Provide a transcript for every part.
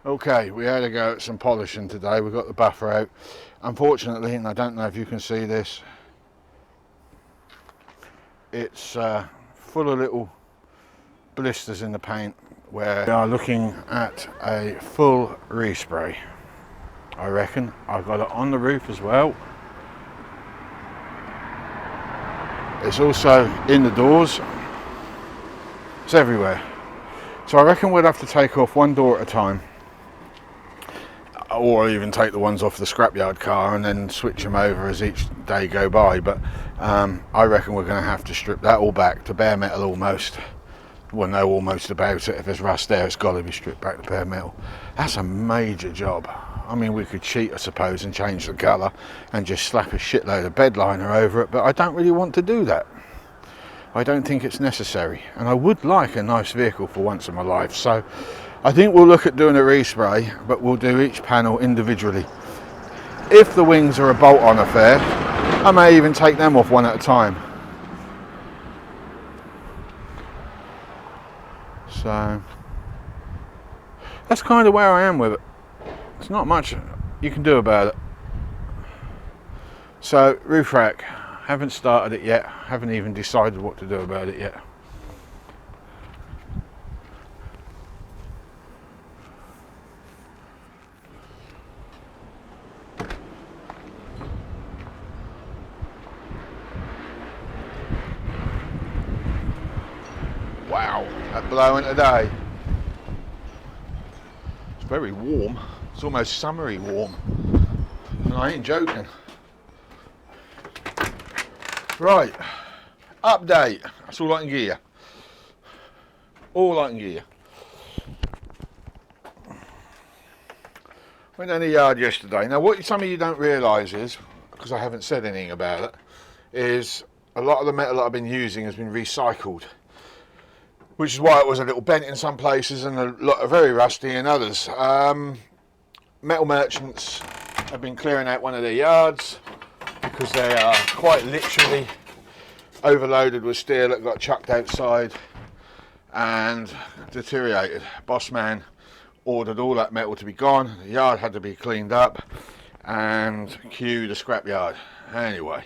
Okay, we had to go at some polishing today. We got the buffer out. Unfortunately, and I don't know if you can see this, it's full of little blisters in the paint where we are looking at a full respray. I reckon. I've got it on the roof as well. It's also in the doors. It's everywhere. So I reckon we'll have to take off one door at a time, or even take the ones off the scrapyard car and then switch them over as each day go by. But I reckon we're going to have to strip that all back to bare metal almost. We'll know almost about it. If there's rust there, it's got to be stripped back to bare metal. That's a major job. I mean, we could cheat, I suppose, and change the colour and just slap a shitload of bed liner over it, but I don't really want to do that. I don't think it's necessary, and I would like a nice vehicle for once in my life. So I think we'll look at doing a respray, but we'll do each panel individually. If the wings are a bolt-on affair, I may even take them off one at a time. So that's kind of where I am with it. There's not much you can do about it. So roof rack, haven't started it yet, haven't even decided what to do about it yet. Wow, that blowing today. It's very warm. It's almost summery warm. And I ain't joking. Right, update. That's all I can give you. All I can give you. Went down the yard yesterday. Now what some of you don't realise is, because I haven't said anything about it, is a lot of the metal that I've been using has been recycled. Which is why it was a little bent in some places and a lot very rusty in others. Metal merchants have been clearing out one of their yards because they are quite literally overloaded with steel that got chucked outside and deteriorated. Boss man ordered all that metal to be gone. The yard had to be cleaned up and queued a scrapyard. Anyway,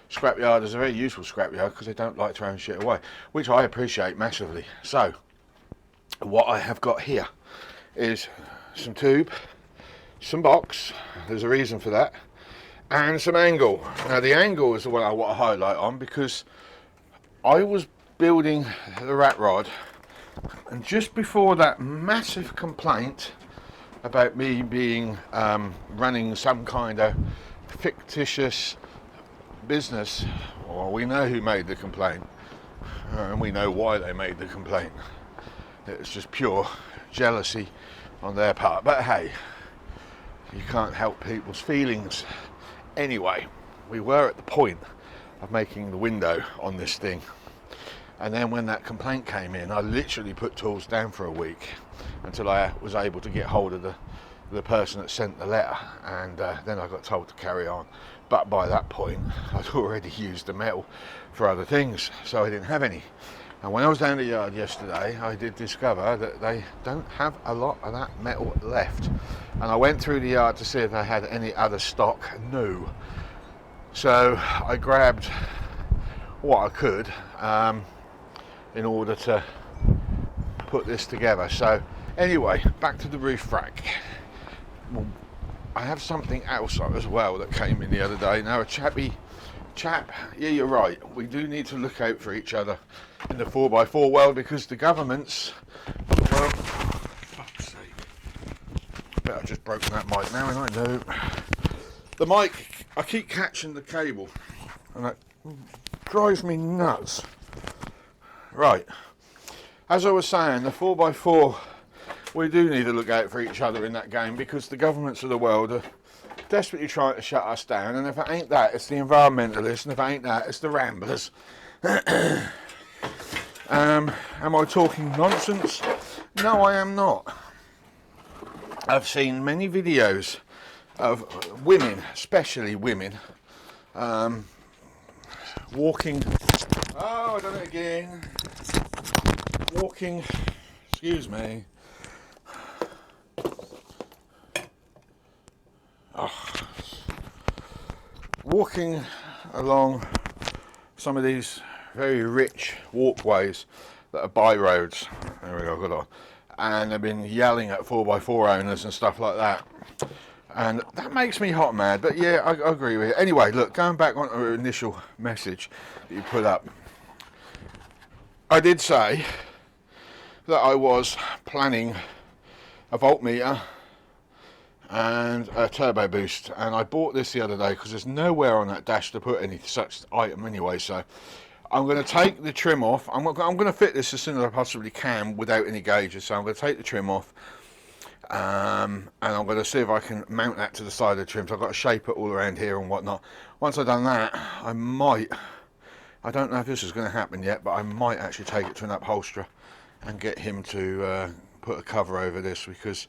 scrapyard is a very useful scrapyard because they don't like throwing shit away, which I appreciate massively. So what I have got here is some tube, some box, there's a reason for that, and some angle. Now the angle is the one I want to highlight on because I was building the rat rod, and just before that massive complaint about me being running some kind of fictitious business, well, we know who made the complaint and we know why they made the complaint. It was just pure jealousy on their part, but hey, you can't help people's feelings. Anyway, we were at the point of making the window on this thing, and then when that complaint came in, I literally put tools down for a week until I was able to get hold of the person that sent the letter, and then I got told to carry on. But by that point I'd already used the metal for other things, so I didn't have any. And when I was down the yard yesterday, I did discover that they don't have a lot of that metal left. And I went through the yard to see if they had any other stock. No. So I grabbed what I could in order to put this together. So anyway, back to the roof rack. Well, I have something else as well that came in the other day. Now a chap, yeah, you're right, we do need to look out for each other in the 4x4 world because the governments, well, fuck's sake, I bet I've just broken that mic now, and I know. The mic, I keep catching the cable and that drives me nuts. Right, as I was saying, the 4x4, we do need to look out for each other in that game because the governments of the world are desperately trying to shut us down, and if it ain't that, it's the environmentalists, and if it ain't that, it's the ramblers. Am I talking nonsense? No, I am not. I've seen many videos of women, especially women, walking, oh, I done it again, walking, excuse me, Walking along some of these very rich walkways that are by roads, there we go, good on, and they've been yelling at 4x4 owners and stuff like that, and that makes me hot mad. But yeah, I agree with it. Anyway, look, going back on the initial message that you put up, I did say that I was planning a voltmeter and a turbo boost, and I bought this the other day because there's nowhere on that dash to put any such item anyway. So I'm going to take the trim off. I'm going to fit this as soon as I possibly can without any gauges. So I'm going to take the trim off, and I'm going to see if I can mount that to the side of the trim. So I've got to shape it all around here and whatnot. Once I've done that, I don't know if this is going to happen yet, but I might actually take it to an upholsterer and get him to put a cover over this, because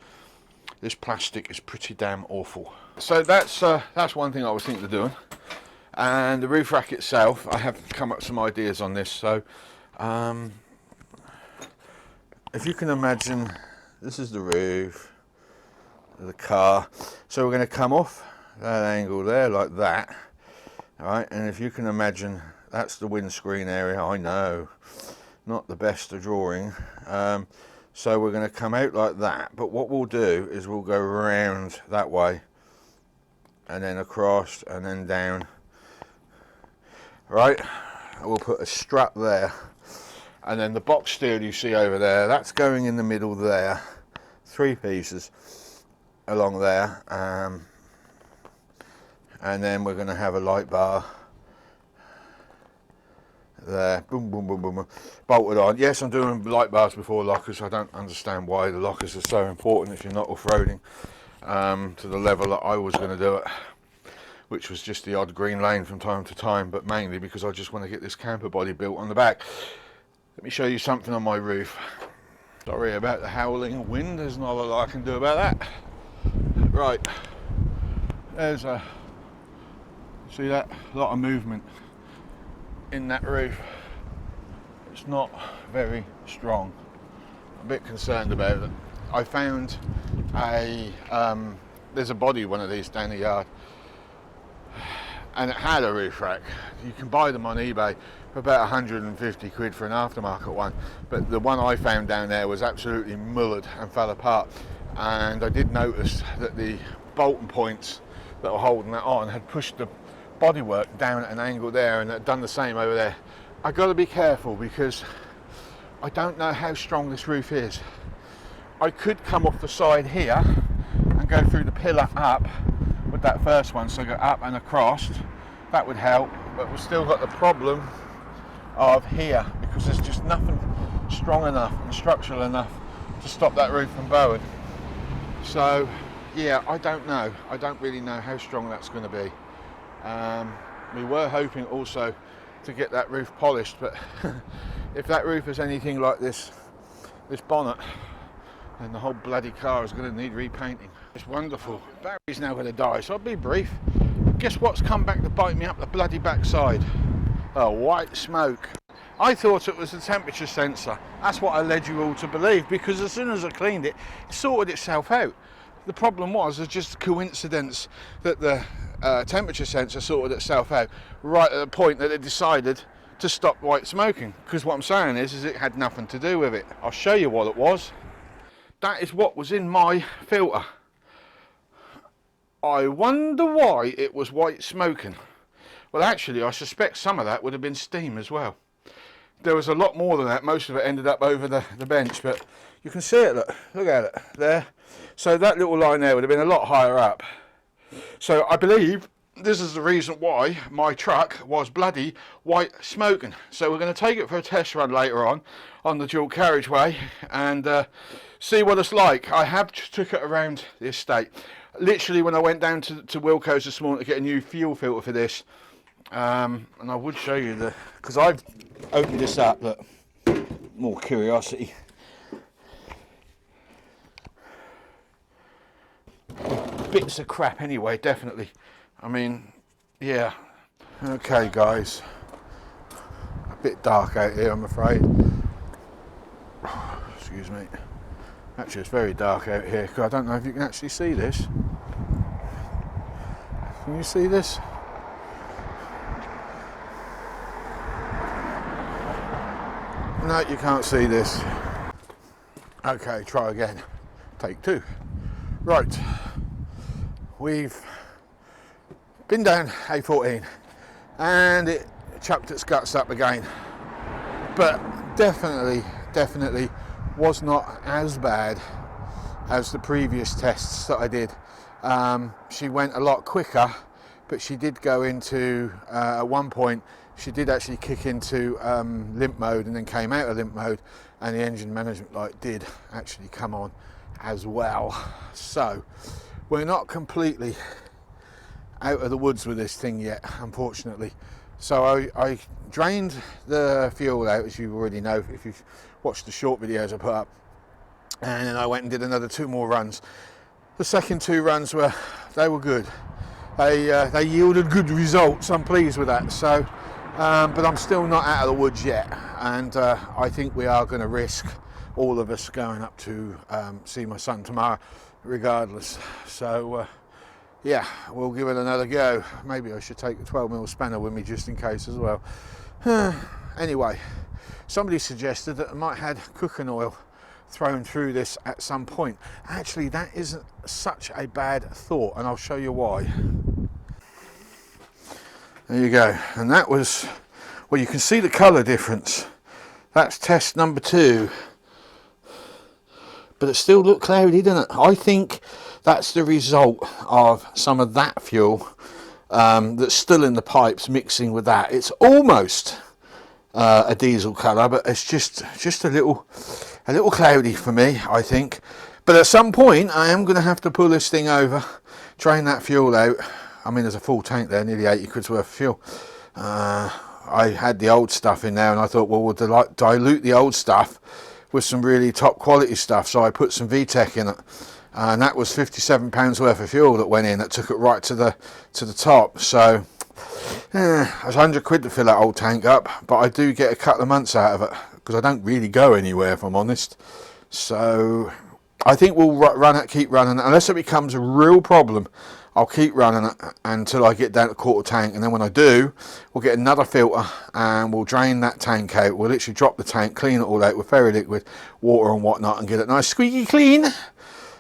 this plastic is pretty damn awful. So that's one thing I was thinking of doing. And the roof rack itself, I have come up with some ideas on this. So if you can imagine, this is the roof of the car. So we're going to come off that angle there like that. All right, and if you can imagine, that's the windscreen area. I know, not the best of drawing. So we're going to come out like that, but what we'll do is we'll go around that way and then across and then down. Right, we'll put a strut there, and then the box steel you see over there, that's going in the middle there, 3 pieces along there, and then we're going to have a light bar there, boom, boom, boom, boom, boom, bolted on. Yes, I'm doing light bars before lockers. I don't understand why the lockers are so important if you're not off-roading to the level that I was going to do it, which was just the odd green lane from time to time, but mainly because I just want to get this camper body built on the back. Let me show you something on my roof. Sorry about the howling wind, there's not a lot I can do about that. Right, there's see that? A lot of movement in that roof. It's not very strong. I'm a bit concerned about it. I found there's a body one of these down the yard, and it had a roof rack. You can buy them on eBay for about 150 quid for an aftermarket one, but the one I found down there was absolutely mullered and fell apart. And I did notice that the Bolton points that were holding that on had pushed the bodywork down at an angle there, and had done the same over there. I got to be careful because I don't know how strong this roof is. I could come off the side here and go through the pillar up with that first one, so go up and across. That would help, but we've still got the problem of here, because there's just nothing strong enough and structural enough to stop that roof from bowing. So yeah, I don't know. I don't really know how strong that's going to be. We were hoping also to get that roof polished, but if that roof is anything like this bonnet, then the whole bloody car is going to need repainting. It's wonderful. Barry's now going to die, so I'll be brief. Guess what's come back to bite me up the bloody backside? Oh, white smoke. I thought it was a temperature sensor. That's what I led you all to believe, because as soon as I cleaned it, it sorted itself out. The problem was, it's just a coincidence that the temperature sensor sorted itself out right at the point that it decided to stop white smoking. Because what I'm saying is it had nothing to do with it. I'll show you what it was. That is what was in my filter. I wonder why it was white smoking. Well, actually, I suspect some of that would have been steam as well. There was a lot more than that. Most of it ended up over the bench, but you can see it. Look at it there. So that little line there would have been a lot higher up. So I believe this is the reason why my truck was bloody white smoking. So we're going to take it for a test run later on the dual carriageway and see what it's like. I have took it around the estate. Literally, when I went down to Wilko's this morning to get a new fuel filter for this, and I would show you because I've opened this up, look, more curiosity. Bits of crap anyway, definitely. I mean, yeah. Okay guys, a bit dark out here, I'm afraid. Excuse me. Actually, it's very dark out here, because I don't know if you can actually see this. Can you see this? No, you can't see this. Okay, try again. Take 2. Right, we've been down A14 and it chucked its guts up again, but definitely was not as bad as the previous tests that I did. She went a lot quicker, but she did go into, at one point, she did actually kick into limp mode and then came out of limp mode, and the engine management light did actually come on as well. So we're not completely out of the woods with this thing yet, unfortunately. So I drained the fuel out, as you already know if you've watched the short videos I put up, and then I went and did another 2 more runs. The second 2 runs were good. They yielded good results. I'm pleased with that. So but I'm still not out of the woods yet, and I think we are going to risk all of us going up to see my son tomorrow regardless. So yeah, we'll give it another go. Maybe I should take a 12mm spanner with me just in case as well. Anyway, somebody suggested that I might have cooking oil thrown through this at some point. Actually, that isn't such a bad thought, and I'll show you why. There you go, and that was, well, you can see the colour difference. That's test number 2, but it still looked cloudy, didn't it? I think that's the result of some of that fuel that's still in the pipes mixing with that. It's almost a diesel colour, but it's just a little cloudy for me, I think. But at some point I am going to have to pull this thing over, drain that fuel out. I mean, there's a full tank there, nearly 80 quid's worth of fuel. I had the old stuff in there, and I thought, well, we'll dilute the old stuff with some really top quality stuff. So I put some VTEC in it, and that was £57 worth of fuel that went in. That took it right to the top. So it was 100 quid to fill that old tank up, but I do get a couple of months out of it because I don't really go anywhere, if I'm honest. So I think we'll keep running it unless it becomes a real problem. I'll keep running it until I get down to quarter tank, and then when I do, we'll get another filter and we'll drain that tank out. We'll literally drop the tank, clean it all out with ferry liquid, water and whatnot, and get it nice squeaky clean,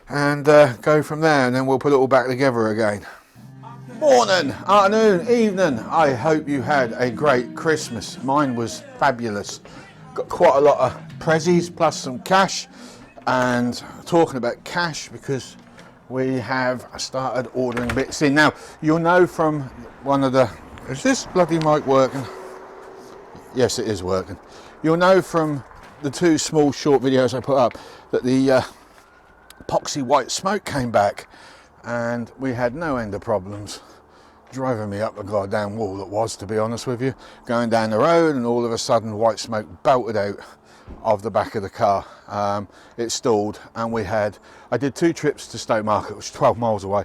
and go from there, and then we'll put it all back together again. Morning, afternoon, evening. I hope you had a great Christmas. Mine was fabulous. Got quite a lot of prezzies plus some cash, and talking about cash, because we have started ordering bits in. Now, you'll know from one of the... Is this bloody mic working? Yes, it is working. You'll know from the 2 small short videos I put up that the epoxy white smoke came back, and we had no end of problems. Driving me up the goddamn wall it was, to be honest with you. Going down the road, and all of a sudden white smoke belted out of the back of the car. It stalled, and I did 2 trips to Stowmarket, which is 12 miles away,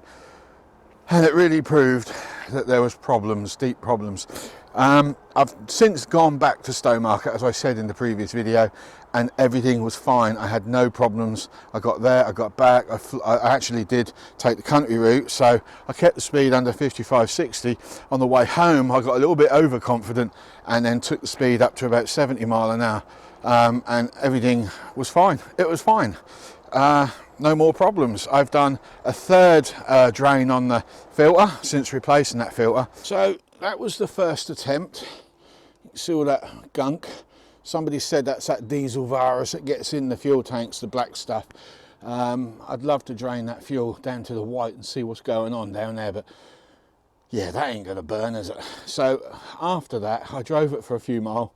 and it really proved that there was problems, deep problems. I've since gone back to Stowmarket, as I said in the previous video, and everything was fine. I had no problems. I got there, I got back. I actually did take the country route, so I kept the speed under 55-60. On the way home, I got a little bit overconfident and then took the speed up to about 70 mile an hour. And everything was fine. It was fine. No more problems. I've done a 3rd drain on the filter since replacing that filter. So that was the first attempt. You can see all that gunk. Somebody said that's that diesel virus that gets in the fuel tanks, the black stuff. I'd love to drain that fuel down to the white and see what's going on down there, but yeah, that ain't gonna burn, is it? So after that, I drove it for a few miles,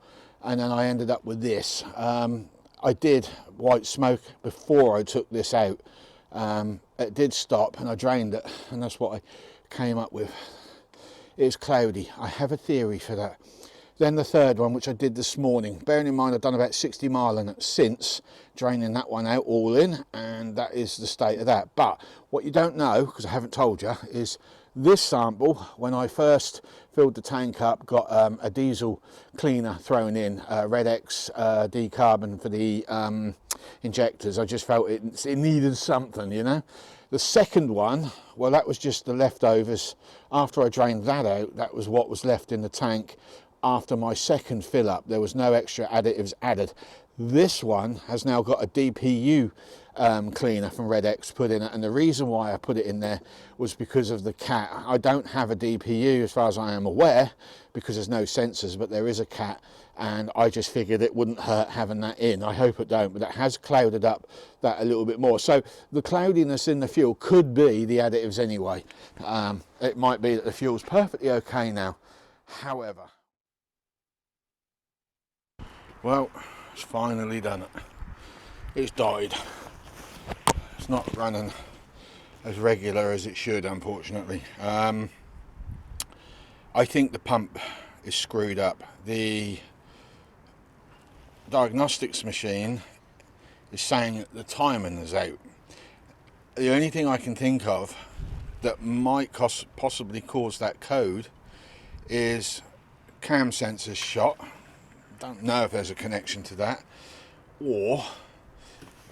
and then I ended up with this. I did white smoke before I took this out. It did stop, and I drained it, and that's what I came up with. It's cloudy. I have a theory for that. Then the 3rd one, which I did this morning, bearing in mind I've done about 60 mile in it since, draining that one out all in, and that is the state of that. But what you don't know, because I haven't told you, is This sample, when I first filled the tank up, got a diesel cleaner thrown in, Red X decarbon for the injectors. I just felt it needed something, you know. The second one, well, that was just the leftovers. After I drained that out, that was what was left in the tank after my second fill up. There was no extra additives added. This one has now got a DPU cleaner from Red X put in it, and the reason why I put it in there was because of the cat. I don't have a DPU as far as I am aware, because there's no sensors, but there is a cat, and I just figured it wouldn't hurt having that in. I hope it don't, but it has clouded up that a little bit more. So the cloudiness in the fuel could be the additives anyway. It might be that the fuel's perfectly okay now. However, well, it's finally done it. It's died. It's not running as regular as it should, unfortunately. I think the pump is screwed up. The diagnostics machine is saying that the timing is out. The only thing I can think of that might possibly cause that code is cam sensors shot. Don't know if there's a connection to that, or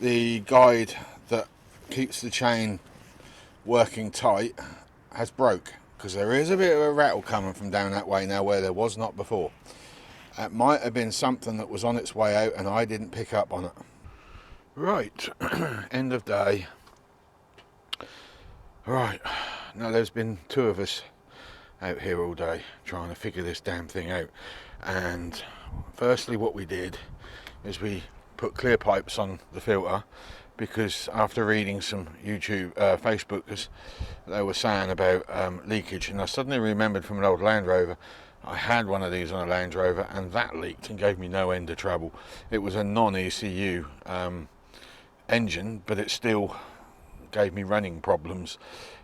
the guide that keeps the chain working tight has broke, because there is a bit of a rattle coming from down that way now where there was not before. It might have been something that was on its way out and I didn't pick up on it. Right, end of day. Right, now there's been two of us out here all day trying to figure this damn thing out, and firstly what we did is we put clear pipes on the filter, because after reading some YouTube, Facebookers, they were saying about leakage, and I suddenly remembered from an old Land Rover, I had one of these on a Land Rover and that leaked and gave me no end of trouble. It was a non-ECU engine, but it still gave me running problems.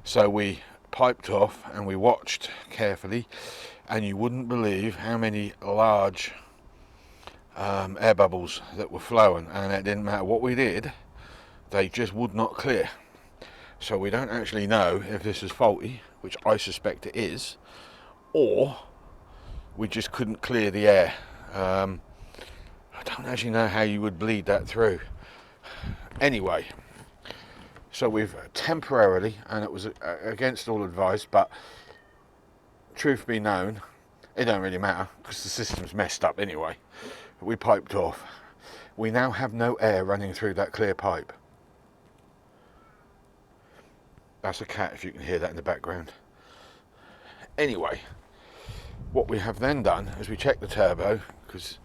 So we piped off and we watched carefully, and you wouldn't believe how many large air bubbles that were flowing, and it didn't matter what we did, they just would not clear. So we don't actually know if this is faulty, which I suspect it is, or we just couldn't clear the air. I don't actually know how you would bleed that through. Anyway, so we've temporarily, and it was against all advice, but truth be known, it don't really matter because the system's messed up anyway. We piped off. We now have no air running through that clear pipe. That's a cat, if you can hear that in the background. Anyway, what we have then done is we checked the turbo, because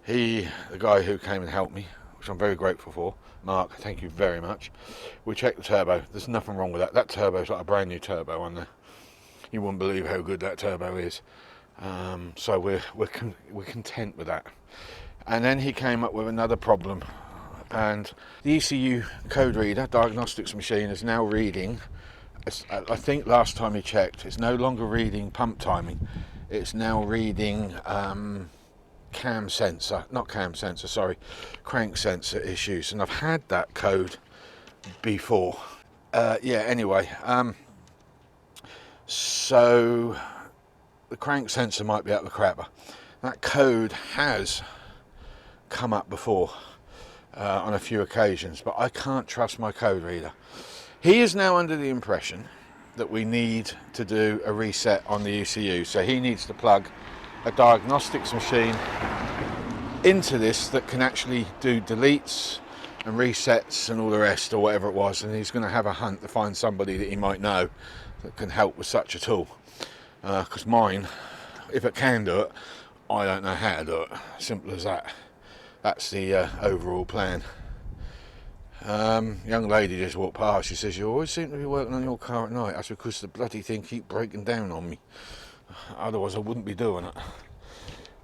the guy who came and helped me, which I'm very grateful for, Mark, thank you very much. We checked the turbo. There's nothing wrong with that. That turbo's like a brand new turbo on there. You wouldn't believe how good that turbo is. So we're content with that. And then he came up with another problem, and the ECU code reader diagnostics machine is now reading, I think last time he checked, it's no longer reading pump timing, it's now reading crank sensor issues, and I've had that code before. Anyway, so the crank sensor might be up the crapper. That code has come up before on a few occasions, but I can't trust my code reader. He is now under the impression that we need to do a reset on the ECU, so he needs to plug a diagnostics machine into this that can actually do deletes and resets and all the rest, or whatever it was, and he's going to have a hunt to find somebody that he might know that can help with such a tool, because mine, if it can do it, I don't know how to do it. Simple as that. That's the overall plan. Young lady just walked past. She says, "You always seem to be working on your car at night." That's because the bloody thing keep breaking down on me. Otherwise I wouldn't be doing it.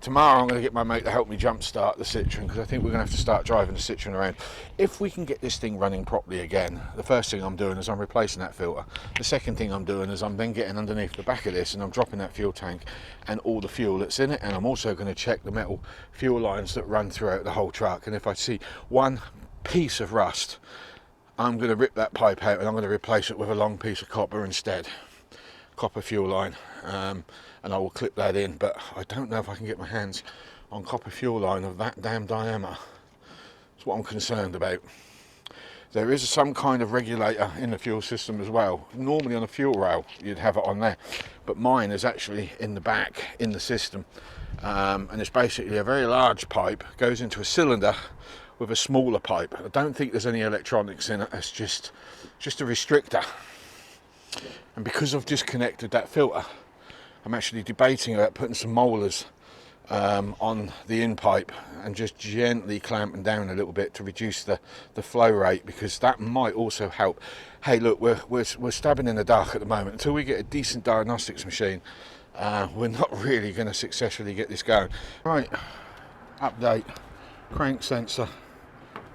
Tomorrow I'm going to get my mate to help me jump start the Citroen, because I think we're going to have to start driving the Citroen around. If we can get this thing running properly again, the first thing I'm doing is I'm replacing that filter. The second thing I'm doing is I'm then getting underneath the back of this and I'm dropping that fuel tank and all the fuel that's in it, and I'm also going to check the metal fuel lines that run throughout the whole truck, and if I see one piece of rust, I'm going to rip that pipe out and I'm going to replace it with a long piece of copper instead. copper fuel line, and I will clip that in, but I don't know if I can get my hands on copper fuel line of that damn diameter. That's what I'm concerned about. There is some kind of regulator in the fuel system as well. Normally on a fuel rail you'd have it on there, but mine is actually in the back in the system, and it's basically a very large pipe, goes into a cylinder with a smaller pipe. I don't think there's any electronics in it, it's just a restrictor. And because I've disconnected that filter, I'm actually debating about putting some molars on the in pipe and just gently clamping down a little bit to reduce the flow rate, because that might also help. Hey look, we're stabbing in the dark at the moment. Until we get a decent diagnostics machine, we're not really going to successfully get this going. Right, update, crank sensor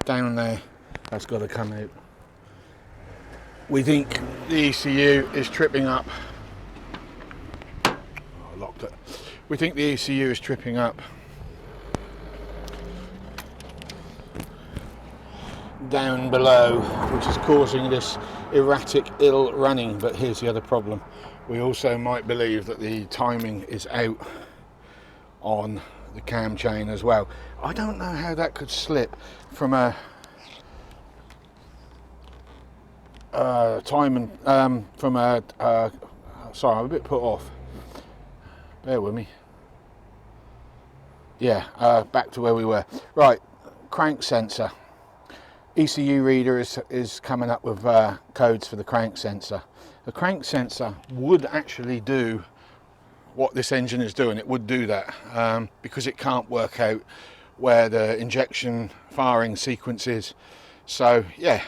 down there, that's got to come out. We think the ECU is tripping up. Oh, I locked it. We think the ECU is tripping up down below, which is causing this erratic ill running. But here's the other problem. We also might believe that the timing is out on the cam chain as well. I don't know how that could slip from a timing, from a, sorry, I'm a bit put off. Bear with me. Yeah, back to where we were. Right, crank sensor. ECU reader is coming up with codes for the crank sensor. The crank sensor would actually do what this engine is doing. It would do that because it can't work out where the injection firing sequence is. So yeah,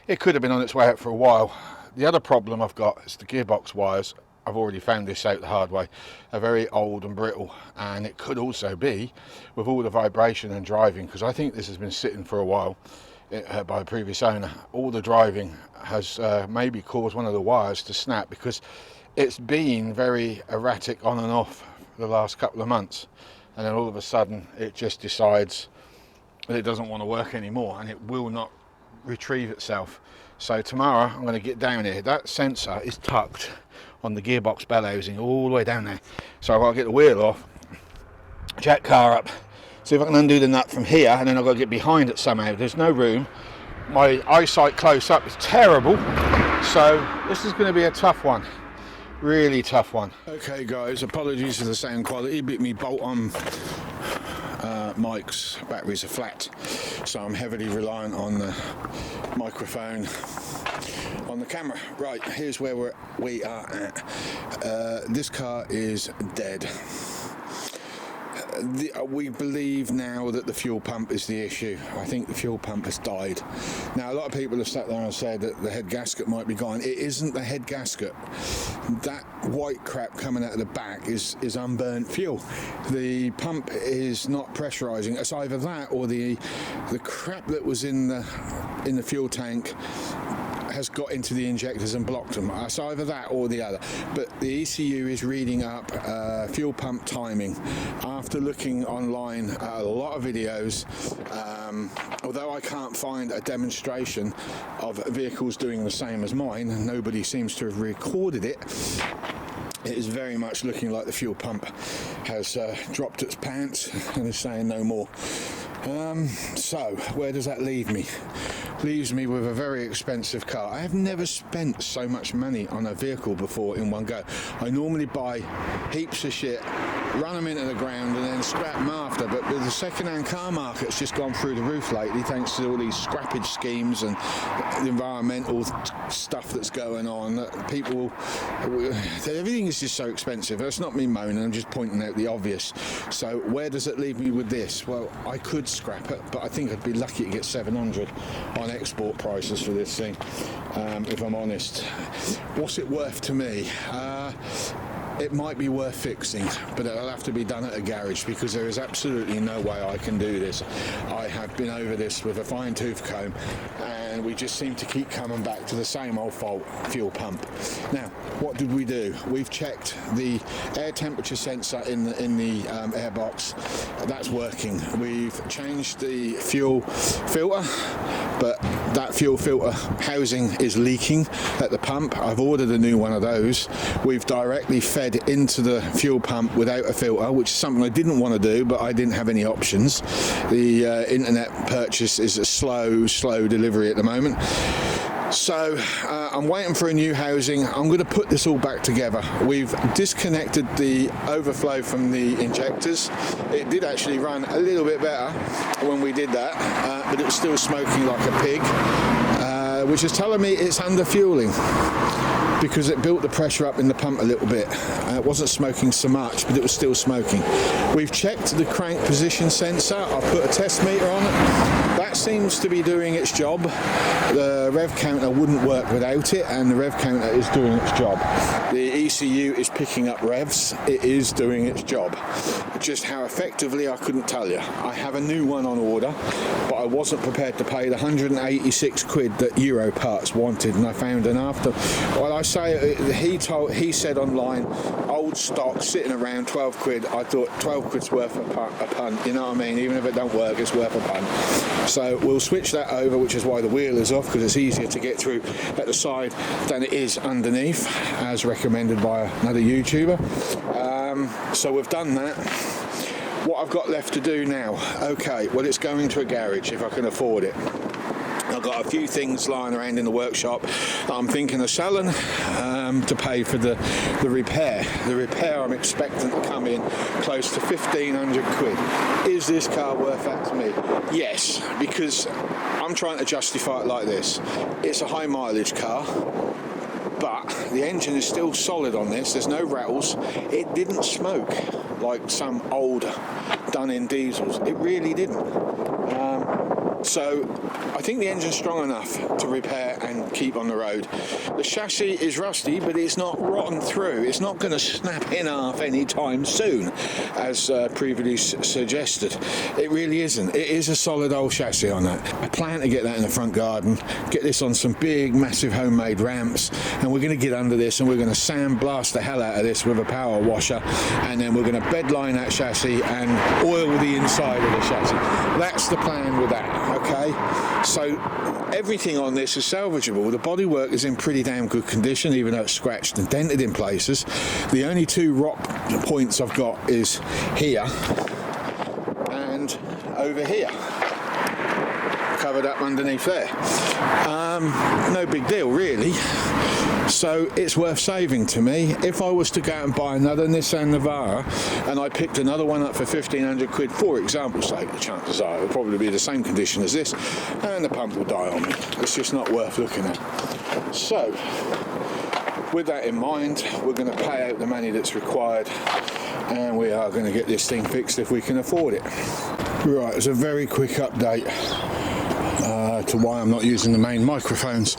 it could have been on its way out for a while. The other problem I've got is the gearbox wires. I've already found this out the hard way. Are very old and brittle, and it could also be with all the vibration and driving, because I think this has been sitting for a while by a previous owner. All the driving has maybe caused one of the wires to snap, because it's been very erratic on and off the last couple of months, and then all of a sudden it just decides that it doesn't want to work anymore, and it will not retrieve itself. So tomorrow I'm going to get down here. That sensor is tucked on the gearbox bell housing all the way down there, so I've got to get the wheel off, jack car up, see if I can undo the nut from here, and then I've got to get behind it somehow. There's no room. My eyesight close up is terrible, so this is going to be a tough one, really tough one. Okay guys, apologies for the sound quality, but me bolt on mic's batteries are flat, so I'm heavily reliant on the microphone on the camera. Right, here's where we are at. This car is dead. We believe now that the fuel pump is the issue. I think the fuel pump has died. Now, a lot of people have sat there and said that the head gasket might be gone. It isn't the head gasket. That white crap coming out of the back is unburnt fuel. The pump is not pressurizing. It's either that or the crap that was in the fuel tank has got into the injectors and blocked them. It's either that or the other. But the ECU is reading up fuel pump timing. After looking online at a lot of videos, although I can't find a demonstration of vehicles doing the same as mine, nobody seems to have recorded it. It is very much looking like the fuel pump has dropped its pants and is saying no more. So where does that leave me? Leaves me with a very expensive car. I have never spent so much money on a vehicle before in one go. I normally buy heaps of shit, run them into the ground and then scrap them after, but the second-hand car market's just gone through the roof lately thanks to all these scrappage schemes and the environmental stuff that's going on. Everything is just so expensive. That's not me moaning, I'm just pointing out the obvious. So where does it leave me with this? Well, I could scrap it, but I think I'd be lucky to get 700 on export prices for this thing, if I'm honest. What's it worth to me? It might be worth fixing, but it'll have to be done at a garage, because there is absolutely no way I can do this. I have been over this with a fine-tooth comb, and we just seem to keep coming back to the same old fault, fuel pump. Now, what did we do? We've checked the air temperature sensor in the airbox. That's working. We've changed the fuel filter, but that fuel filter housing is leaking at the pump. I've ordered a new one of those. We've directly fed into the fuel pump without a filter, which is something I didn't want to do, but I didn't have any options. The internet purchase is a slow delivery at the moment. So I'm waiting for a new housing. I'm going to put this all back together. We've disconnected the overflow from the injectors. It did actually run a little bit better when we did that, but it was still smoking like a pig, which is telling me it's under fueling, because it built the pressure up in the pump a little bit. It wasn't smoking so much, but it was still smoking. We've checked the crank position sensor. I've put a test meter on it. That seems to be doing its job. The rev counter wouldn't work without it, and the rev counter is doing its job. The ECU is picking up revs. It is doing its job. Just how effectively, I couldn't tell you. I have a new one on order, but I wasn't prepared to pay the 186 quid that Europarts wanted, and I found an after. Well, I say he said online, old stock sitting around 12 quid. I thought 12 quid's worth a punt. You know what I mean? Even if it don't work, it's worth a punt. So we'll switch that over, which is why the wheel is off, because it's easier to get through at the side than it is underneath, as recommended by another YouTuber. So we've done that. What I've got left to do now, okay, well, it's going to a garage if I can afford it. I've got a few things lying around in the workshop that I'm thinking of selling to pay for the repair. The repair I'm expecting to come in close to 1,500 quid. Is this car worth that to me? Yes, because I'm trying to justify it like this. It's a high mileage car, but the engine is still solid on this. There's no rattles. It didn't smoke like some old done-in diesels. It really didn't. So I think the engine's strong enough to repair and keep on the road. The chassis is rusty, but it's not rotten through. It's not going to snap in half anytime soon, as previously suggested. It really isn't. It is a solid old chassis on that. I plan to get that in the front garden, get this on some big, massive homemade ramps, and we're going to get under this and we're going to sandblast the hell out of this with a power washer, and then we're going to bedline that chassis and oil the inside of the chassis. That's the plan with that. Okay, so everything on this is salvageable. The bodywork is in pretty damn good condition, even though it's scratched and dented in places. The only two rock points I've got is here and over here, covered up underneath there. No big deal really. So it's worth saving to me. If I was to go out and buy another Nissan Navara and I picked another one up for 1,500 quid, for example's sake, the chances are it will probably be the same condition as this, and the pump will die on me. It's just not worth looking at. So with that in mind, we're going to pay out the money that's required, and we are going to get this thing fixed if we can afford it. Right, it's a very quick update to why I'm not using the main microphones.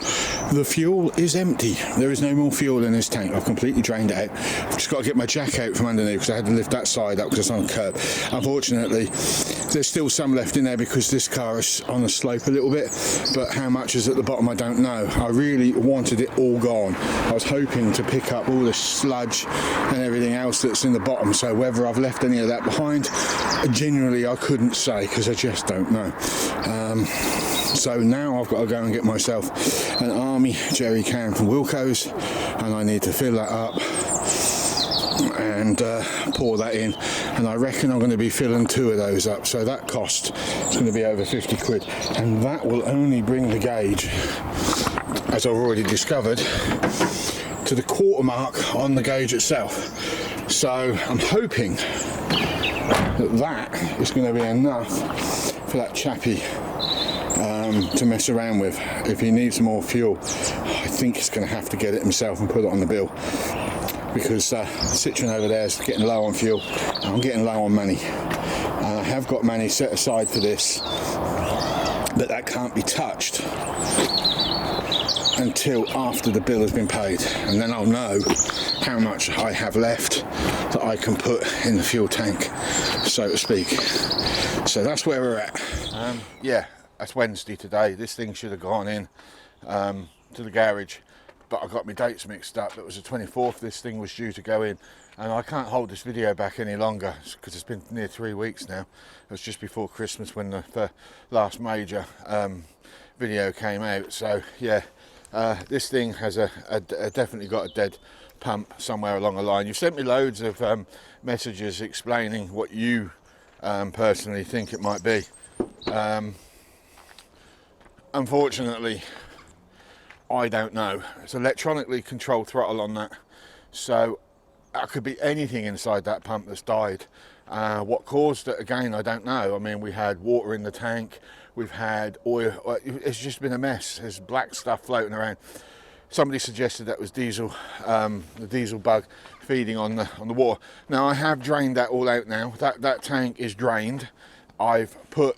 The fuel is empty. There is no more fuel in this tank. I've completely drained it out. I've just got to get my jack out from underneath because I had to lift that side up because it's on a curb. Unfortunately, there's still some left in there because this car is on the slope a little bit, but how much is at the bottom I don't know. I really wanted it all gone. I was hoping to pick up all the sludge and everything else that's in the bottom, so whether I've left any of that behind, genuinely I couldn't say because I just don't know. So now I've got to go and get myself an Army jerry can from Wilko's, and I need to fill that up and pour that in, and I reckon I'm going to be filling 2 of those up, so that cost is going to be over 50 quid, and that will only bring the gauge, as I've already discovered, to the quarter mark on the gauge itself. So I'm hoping that that is going to be enough for that chappie to mess around with. If he needs more fuel, I think he's going to have to get it himself and put it on the bill, because Citroen over there is getting low on fuel. I'm getting low on money, and I have got money set aside for this, but that can't be touched until after the bill has been paid, and then I'll know how much I have left that I can put in the fuel tank, so to speak. So that's where we're at. Yeah, that's Wednesday today. This thing should have gone in to the garage, but I got my dates mixed up. It was the 24th this thing was due to go in, and I can't hold this video back any longer because it's been near 3 weeks now. It was just before Christmas when the last major video came out. So yeah, this thing has definitely got a dead pump somewhere along the line. You've sent me loads of messages explaining what you personally think it might be. Unfortunately, I don't know. It's electronically controlled throttle on that, so it could be anything inside that pump that's died. What caused it, again, I don't know. I mean, we had water in the tank, we've had oil, it's just been a mess. There's black stuff floating around. Somebody suggested that was diesel, the diesel bug feeding on the water. Now I have drained that all out now. That tank is drained. I've put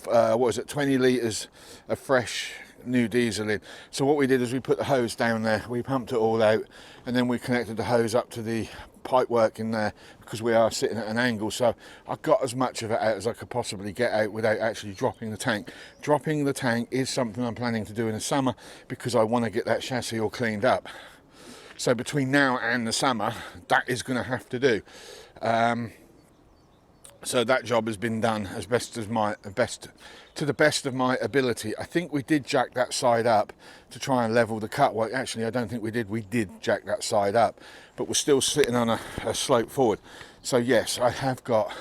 20 litres of fresh new diesel in. So what we did is we put the hose down there, we pumped it all out, and then we connected the hose up to the pipe work in there, because we are sitting at an angle. So I got as much of it out as I could possibly get out without actually dropping the tank. Dropping the tank is something I'm planning to do in the summer, because I want to get that chassis all cleaned up. So between now and the summer, that is going to have to do. So that job has been done to the best of my ability. I think we did jack that side up to try and level the cut. Well, actually, I don't think we did. We did jack that side up, but we're still sitting on a slope forward. So yes, I have got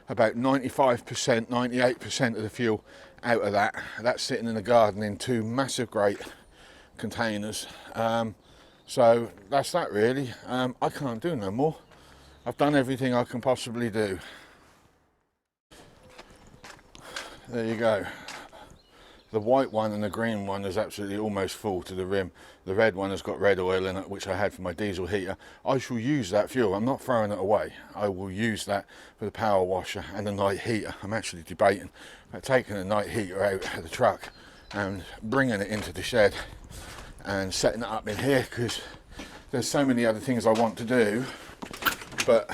about 95%, 98% of the fuel out of that. That's sitting in the garden in 2 massive great containers. So that's that really. I can't do no more. I've done everything I can possibly do. There you go. The white one and the green one is absolutely almost full to the rim. The red one has got red oil in it, which I had for my diesel heater. I shall use that fuel. I'm not throwing it away. I will use that for the power washer and the night heater. I'm actually debating about taking the night heater out of the truck and bringing it into the shed and setting it up in here, because there's so many other things I want to do, but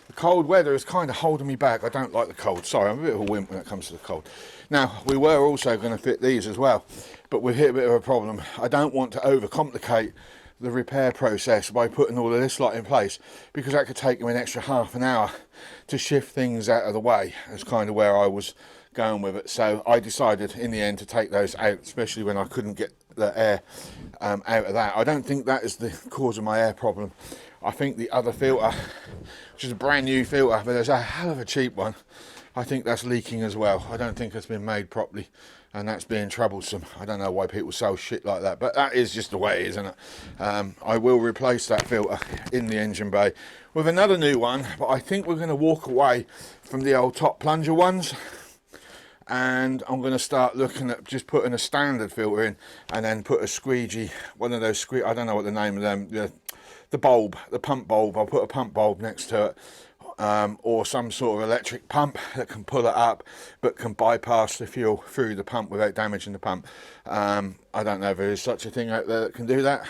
the cold weather is kind of holding me back. I don't like the cold. Sorry, I'm a bit of a wimp when it comes to the cold. Now, we were also going to fit these as well, but we've hit a bit of a problem. I don't want to overcomplicate the repair process by putting all of this lot in place, because that could take me an extra half an hour to shift things out of the way. That's kind of where I was going with it. So I decided in the end to take those out, especially when I couldn't get the air out of that. I don't think that is the cause of my air problem. I think the other filter, which is a brand new filter, but there's a hell of a cheap one, I think that's leaking as well. I don't think it's been made properly, and that's being troublesome. I don't know why people sell shit like that, but that is just the way it is, isn't it? I will replace that filter in the engine bay with another new one, but I think we're going to walk away from the old top plunger ones, and I'm going to start looking at just putting a standard filter in, and then put a squeegee, one of those I don't know what the name of them, the bulb, the pump bulb. I'll put a pump bulb next to it, or some sort of electric pump that can pull it up but can bypass the fuel through the pump without damaging the pump. I don't know if there is such a thing out there that can do that.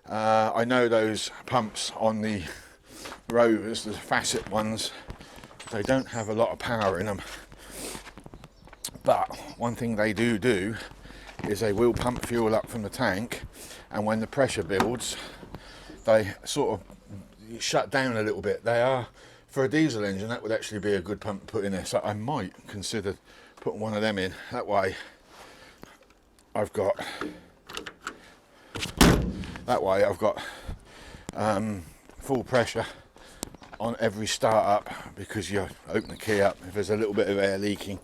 I know those pumps on the Rovers, the facet ones, they don't have a lot of power in them, but one thing they do is they will pump fuel up from the tank, and when the pressure builds, they sort of shut down a little bit. They are, for a diesel engine, that would actually be a good pump to put in there. So I might consider putting one of them in. That way I've got full pressure on every start up, because you open the key up, if there's a little bit of air leaking,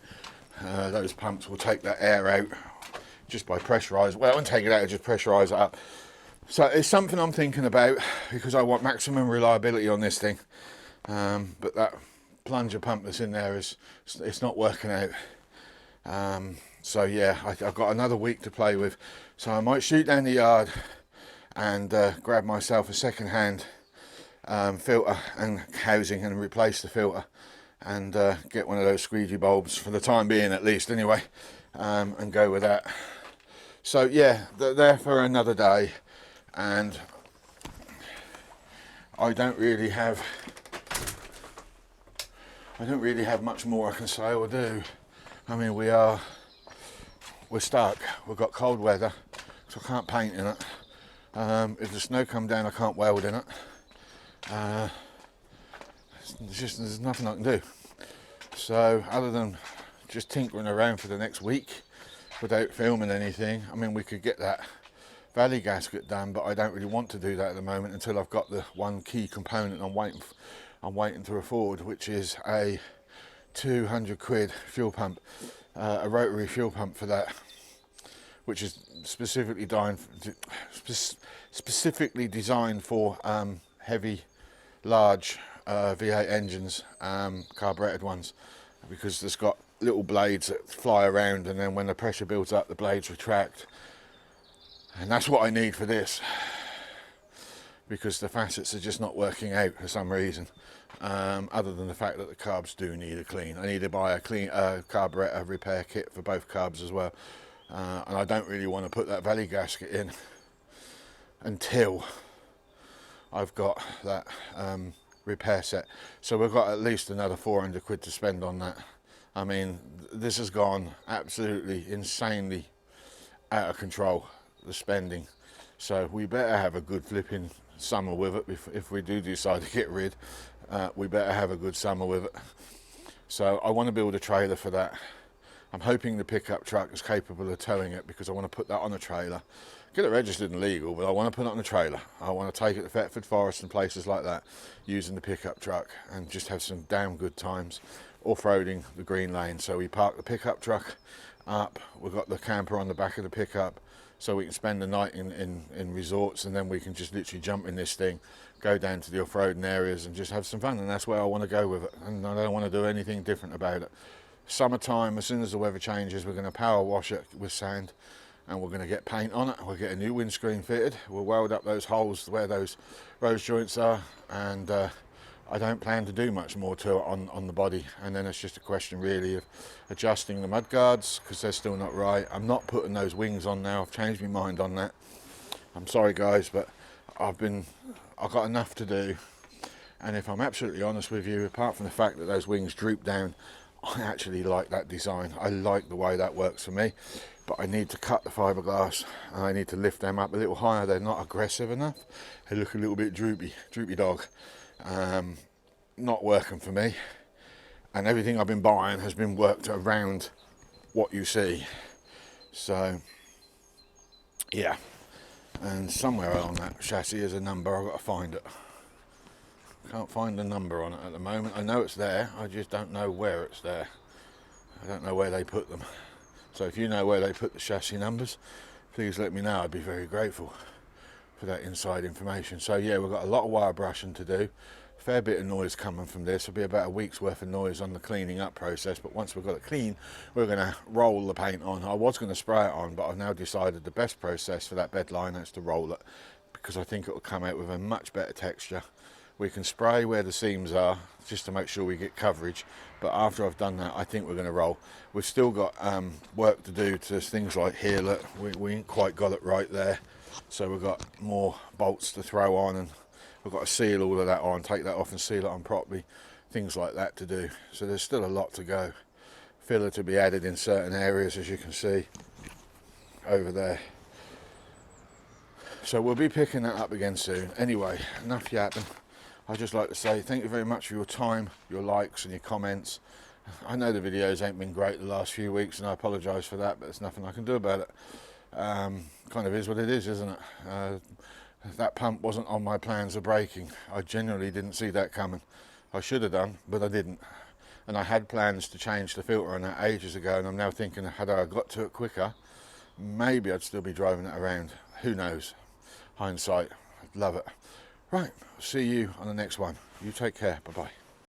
those pumps will take that air out just by pressurising. Well, I won't take it out, just pressurise it up. So it's something I'm thinking about, because I want maximum reliability on this thing. But that plunger pump that's in there it's not working out. So yeah, I've got another week to play with. So I might shoot down the yard and grab myself a second-hand filter and housing and replace the filter, and get one of those squeegee bulbs for the time being, at least anyway, and go with that. So yeah, they're there for another day. And I don't really have much more I can say or do. I mean, we're stuck. We've got cold weather, so I can't paint in it. If the snow come down, I can't weld in it. There's nothing I can do. So other than just tinkering around for the next week without filming anything, I mean, we could get that valley gasket done, but I don't really want to do that at the moment until I've got the one key component I'm waiting to afford, which is a 200 quid fuel pump, a rotary fuel pump for that, which is specifically designed for heavy, large V8 engines, carburetted ones, because it's got little blades that fly around, and then when the pressure builds up, the blades retract. And that's what I need for this, because the facets are just not working out for some reason, other than the fact that the carbs do need a clean. I need to buy a clean carburetor repair kit for both carbs as well, and I don't really want to put that valley gasket in until I've got that repair set. So we've got at least another 400 quid to spend on that. I mean, this has gone absolutely insanely out of control, the spending. So we better have a good flipping summer with it. If we do decide to get rid, we better have a good summer with it. So I want to build a trailer for that. I'm hoping the pickup truck is capable of towing it, because I want to put that on a trailer, get it registered and legal, but I want to put it on a trailer. I want to take it to Thetford Forest and places like that using the pickup truck, and just have some damn good times off-roading the Green Lane. So we park the pickup truck up, we've got the camper on the back of the pickup, so we can spend the night in resorts, and then we can just literally jump in this thing, go down to the off-roading areas and just have some fun. And that's where I want to go with it, and I don't want to do anything different about it. Summertime, as soon as the weather changes, we're going to power wash it with sand, and we're going to get paint on it. We'll get a new windscreen fitted, we'll weld up those holes where those rose joints are, and I don't plan to do much more to it on the body. And then it's just a question really of adjusting the mud guards, because they're still not right. I'm not putting those wings on now. I've changed my mind on that. I'm sorry guys, but I've got enough to do. And if I'm absolutely honest with you, apart from the fact that those wings droop down, I actually like that design. I like the way that works for me, but I need to cut the fiberglass and I need to lift them up a little higher. They're not aggressive enough. They look a little bit droopy dog. Not working for me, and everything I've been buying has been worked around what you see. So yeah, and somewhere along that chassis is a number. I've got to find it. Can't find the number on it at the moment. I know it's there, I just don't know where it's there. I don't know where they put them. So if you know where they put the chassis numbers, please let me know. I'd be very grateful for that inside information. So yeah, we've got a lot of wire brushing to do. Fair bit of noise coming from this. It'll be about a week's worth of noise on the cleaning up process, but once we've got it clean, we're going to roll the paint on. I was going to spray it on, but I've now decided the best process for that bed liner is to roll it, because I think it will come out with a much better texture. We can spray where the seams are just to make sure we get coverage, but after I've done that, I think we're going to roll. We've still got work to do to things like here. Look, we ain't quite got it right there, so we've got more bolts to throw on, and we've got to seal all of that on, take that off and seal it on properly, things like that to do. So there's still a lot to go. Filler to be added in certain areas, as you can see over there. So we'll be picking that up again soon. Anyway, enough yapping. I'd just like to say thank you very much for your time, your likes and your comments. I know the videos ain't been great the last few weeks, and I apologise for that, but there's nothing I can do about it. Kind of is what it is, isn't it? That pump wasn't on my plans of breaking. I genuinely didn't see that coming. I should have done, but I didn't. And I had plans to change the filter on that ages ago, and I'm now thinking, had I got to it quicker, maybe I'd still be driving it around. Who knows? Hindsight. I'd love it. Right, see you on the next one. You take care. Bye-bye.